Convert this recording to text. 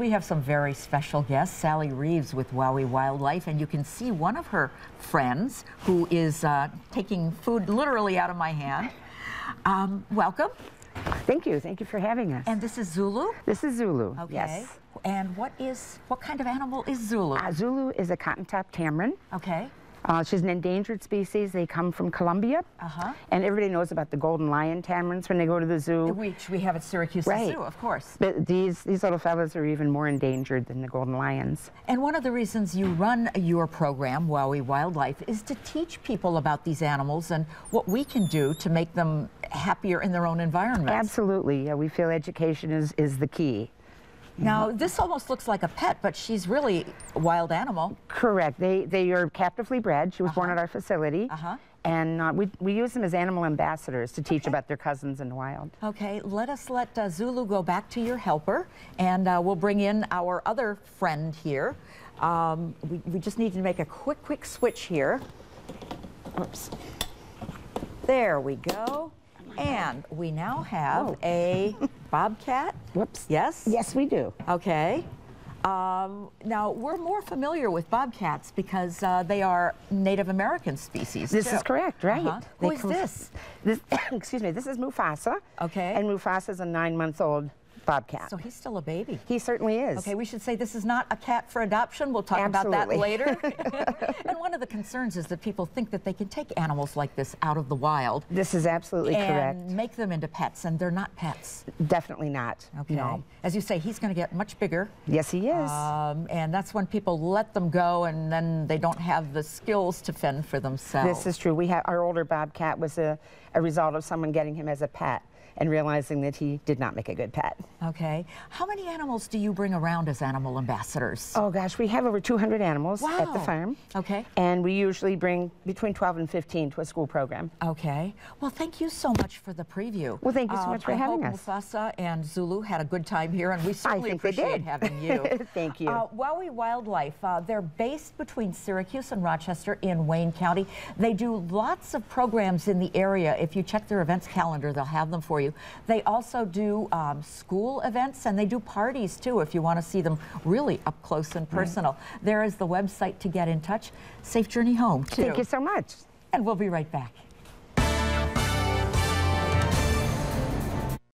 We have some very special guests, Sally Reeves with WOWEE Wildlife, and you can see one of her friends who is taking food literally out of my hand. Welcome. Thank you. Thank you for having us. And this is Zulu? This is Zulu, okay. Yes. And what kind of animal is Zulu? Zulu is a cotton-top tamarin. Okay. She's an endangered species. They come from Colombia. And everybody knows about the golden lion tamarins when they go to the zoo. Which we have at Syracuse Zoo, of course. But these little fellas are even more endangered than the golden lions. And one of the reasons you run your program, WOWEE Wildlife, is to teach people about these animals and what we can do to make them happier in their own environment. Absolutely. Yeah, we feel education is the key. Now, this almost looks like a pet, but she's really a wild animal. Correct. They are captively bred. She was born at our facility. And we use them as animal ambassadors to teach about their cousins in the wild. Okay, let Zulu go back to your helper, and we'll bring in our other friend here. We just need to make a quick switch here. Oops. There we go. And we now have a bobcat. Whoops. Yes? Yes, we do. Okay. Now, we're more familiar with bobcats because they are Native American species. This is correct, right? Who is this? Excuse me, this is Mufasa. Okay. And Mufasa is a 9-month-old bobcat. So he's still a baby. He certainly is. Okay, we should say this is not a cat for adoption. We'll talk about that later. And one of the concerns is that people think that they can take animals like this out of the wild. This is absolutely correct. And make them into pets, and they're not pets. Definitely not. Okay. No. As you say, he's going to get much bigger. Yes, he is. And that's when people let them go, and then they don't have the skills to fend for themselves. This is true. We have our older bobcat was a result of someone getting him as a pet and realizing that he did not make a good pet. Okay. How many animals do you bring around as animal ambassadors? Oh gosh, we have over 200 animals at the farm. Okay. And we usually bring between 12 and 15 to a school program. Okay. Well, thank you so much for the preview. Well, thank you so much for having us. Mufasa and Zulu had a good time here, and we certainly appreciate having you. Thank you. WOWEE Wildlife, they're based between Syracuse and Rochester in Wayne County. They do lots of programs in the area. If you check their events calendar, they'll have them for you. They also do school events, and they do parties too if you want to see them really up close and personal. There is the website to get in touch. Safe journey home too. Thank you so much. And we'll be right back.